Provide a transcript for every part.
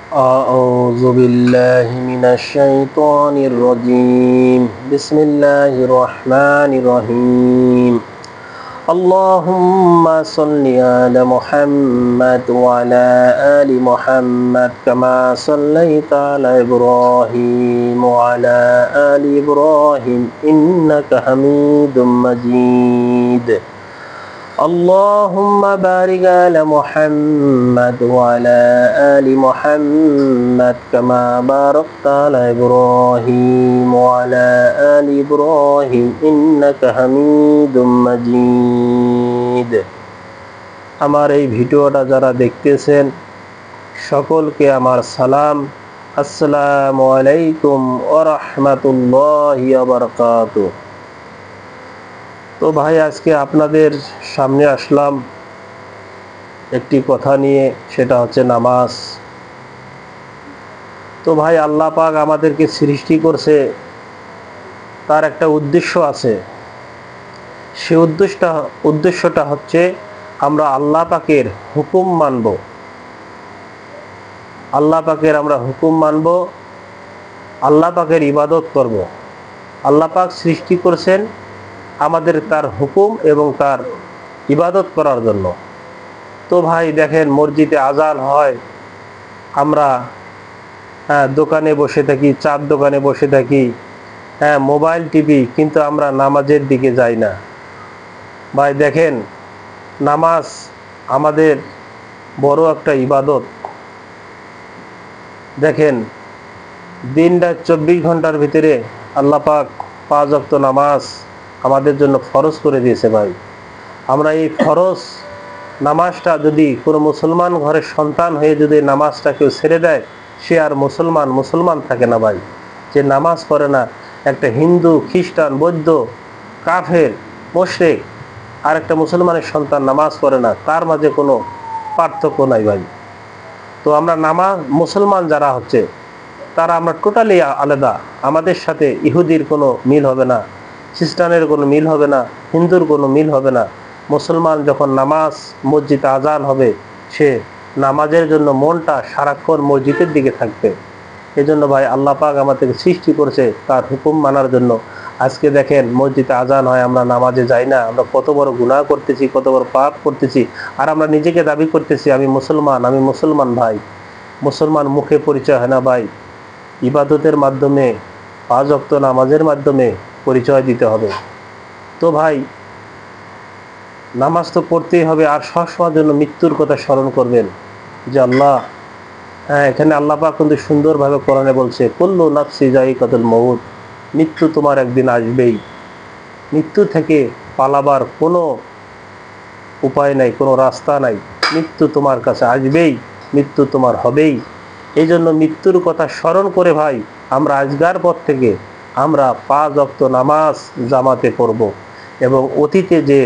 أعوذ بالله من الشيطان الرجيم بسم الله الرحمن الرحيم اللهم صل على محمد وعلى آل محمد كما صليت على إبراهيم وعلى آل إبراهيم إنك حميد مجيد اللهم بارك على محمد وعلى آل محمد كما باركت على إبراهيم وعلى آل إبراهيم إنك حميد مجيد। আমার এই ভিডিওটা যারা দেখতেছেন সকলকে আমার সালাম, আসসালামু আলাইকুম ওয়া রাহমাতুল্লাহি ওয়া বারাকাতুহু। তো ভাই আজকে আপনাদের সামনে আসলাম একটি কথা নিয়ে, সেটা হচ্ছে নামাজ। তো ভাই আল্লাহ পাক আমাদেরকে সৃষ্টি করছে, তার একটা উদ্দেশ্য আছে। সেই উদ্দেশ্যটা হচ্ছে আমরা আল্লাহ পাকের হুকুম মানব, আল্লাহ পাকের আমরা হুকুম মানব, আল্লাহ পাকের ইবাদত করব। আল্লাহ পাক সৃষ্টি করছেন আমাদের তার হুকুম এবং তার ইবাদত করার জন্য। তো ভাই দেখেন, মসজিদে আজান হয়, আমরা দোকানে বসে থাকি, চার দোকানে বসে থাকি, মোবাইল টিভি, কিন্তু আমরা নামাজের দিকে যাই না। ভাই দেখেন, নামাজ আমাদের বড় একটা ইবাদত। দেখেন, দিনটা 24 ঘন্টার ভিতরে আল্লাহ পাক 5 ওয়াক্ত নামাজ আমাদের জন্য ফরজ করে দিয়েছে। ভাই আমরা এই ফরজ নামাজটা যদি কোনো মুসলমান ঘরের সন্তান হয়ে যদি নামাজটা কেউ ছেড়ে দেয়, সে আর মুসলমান থাকে না। ভাই যে নামাজ পড়ে না, একটা হিন্দু, খ্রিস্টান, বৌদ্ধ, কাফের, মুশরিক আর একটা মুসলমানের সন্তান নামাজ পড়ে না, তার মাঝে কোনো পার্থক্য নাই। ভাই তো আমরা মুসলমান যারা হচ্ছে তারা আমরা টোটালি আলাদা। আমাদের সাথে ইহুদির কোনো মিল হবে না, খ্রিস্টানের কোনো মিল হবে না, হিন্দুর কোনো মিল হবে না। মুসলমান যখন নামাজ, মসজিদে আজান হবে, সে নামাজের জন্য মনটা সারাক্ষণ মসজিদের দিকে থাকবে। এই জন্য ভাই আল্লাহ পাক আমাদেরকে সৃষ্টি করেছে তার হুকুম মানার জন্য। আজকে দেখেন, মসজিদে আজান হয়, আমরা নামাজে যাই না। আমরা কত বড় গুনাহ করতেছি, কত বড় পাপ করতেছি, আর আমরা নিজেকে দাবি করতেছি আমি মুসলমান। ভাই মুসলমান মুখে পরিচয় হয় না ভাই, ইবাদতের মাধ্যমে, 5 ওয়াক্ত নামাজের মাধ্যমে পরিচয় দিতে হবে। তো ভাই নামাজ তো পড়তেই হবে, আর সবসময়ের জন্য মৃত্যুর কথা স্মরণ করবেন যে আল্লাহ, এখানে আল্লাহ পাক কিন্তু সুন্দরভাবে কোরআনে বলছে, কুল্লু নাফসি যায়িকাতুল মউত, মৃত্যু তোমার একদিন আসবেই। মৃত্যু থেকে পালাবার কোনো উপায় নাই, কোনো রাস্তা নাই। মৃত্যু তোমার কাছে আসবেই, মৃত্যু তোমার হবেই। এই জন্য মৃত্যুর কথা স্মরণ করে ভাই আমরা আজকের পর থেকে আমরা 5 ওয়াক্ত নামাজ জামাতে পড়ব, এবং অতীতে যে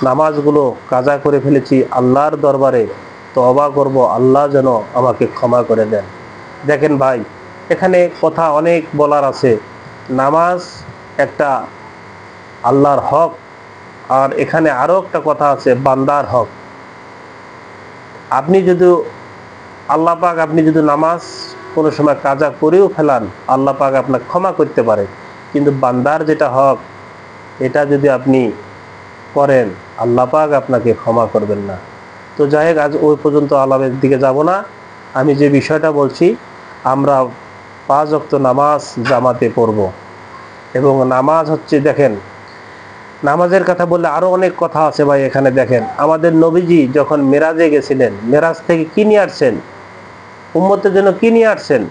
নামাজগুলো কাজা করে ফেলেছি আল্লাহর দরবারে তওবা করব, আল্লাহ যেন আমাকে ক্ষমা করে দেন। দেখেন ভাই, এখানে কথা অনেক বলার আছে। নামাজ একটা আল্লাহর হক, আর এখানে আরও একটা কথা আছে বান্দার হক। আপনি যদি আল্লাহ পাক, আপনি যদি নামাজ কোনো সময় কাজা করেও ফেলান, আল্লাহ পাক আপনাকে ক্ষমা করতে পারে, কিন্তু বান্দার যেটা হক, এটা যদি আপনি করেন, আল্লাহ পাক আপনাকে ক্ষমা করবেন না। তো যাই হোক, আজ ওই পর্যন্ত আলাপের দিকে যাব না। আমি যে বিষয়টা বলছি, আমরা 5 ওয়াক্ত নামাজ জামাতে পড়ব। এবং নামাজ হচ্ছে, দেখেন নামাজের কথা বললে আরও অনেক কথা আছে ভাই। এখানে দেখেন, আমাদের নবীজি যখন মেরাজে গেছিলেন, মেরাজ থেকে কি নিয়ে আসছেন? উম্মতের জন্য কি নিয়ে আসছেন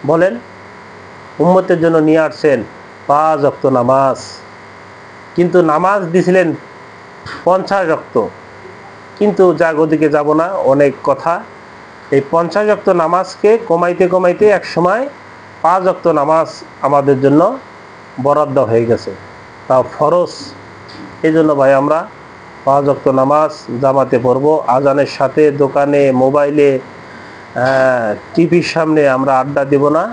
বলেন? উম্মতের জন্য নিয়ে আসছেন 5 ওয়াক্ত নামাজ। কিন্তু নামাজ দিছিলেন 50 ওয়াক্ত। কিন্তু যাক, ওদিকে যাব না, অনেক কথা। এই 50 ওয়াক্ত নামাজকে কমাইতে এক সময় 5 ওয়াক্ত নামাজ আমাদের জন্য বরাদ্দ হয়ে গেছে, তাও ফরজ। এই জন্য ভাই আমরা 5 ওয়াক্ত নামাজ জামাতে পড়ব। আজানের সাথে দোকানে, মোবাইলে, টিভির সামনে আমরা আড্ডা দেব না।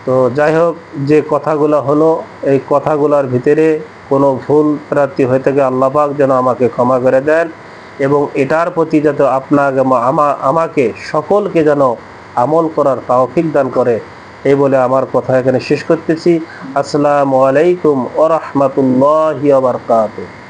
তো যাই হোক, যে কথাগুলো হলো, এই কথাগুলোর ভিতরে কোনো ভুল প্রাপ্তি হয়ে থাকে আল্লাহ পাক যেন আমাকে ক্ষমা করে দেন, এবং এটার প্রতি যাতে আপনাকে আমাকে সকলকে যেন আমল করার তৌফিক দান করে। এই বলে আমার কথা এখানে শেষ করতেছি। আসসালামু আলাইকুম ওয়া রাহমাতুল্লাহি ওয়া বারাকাতুহু।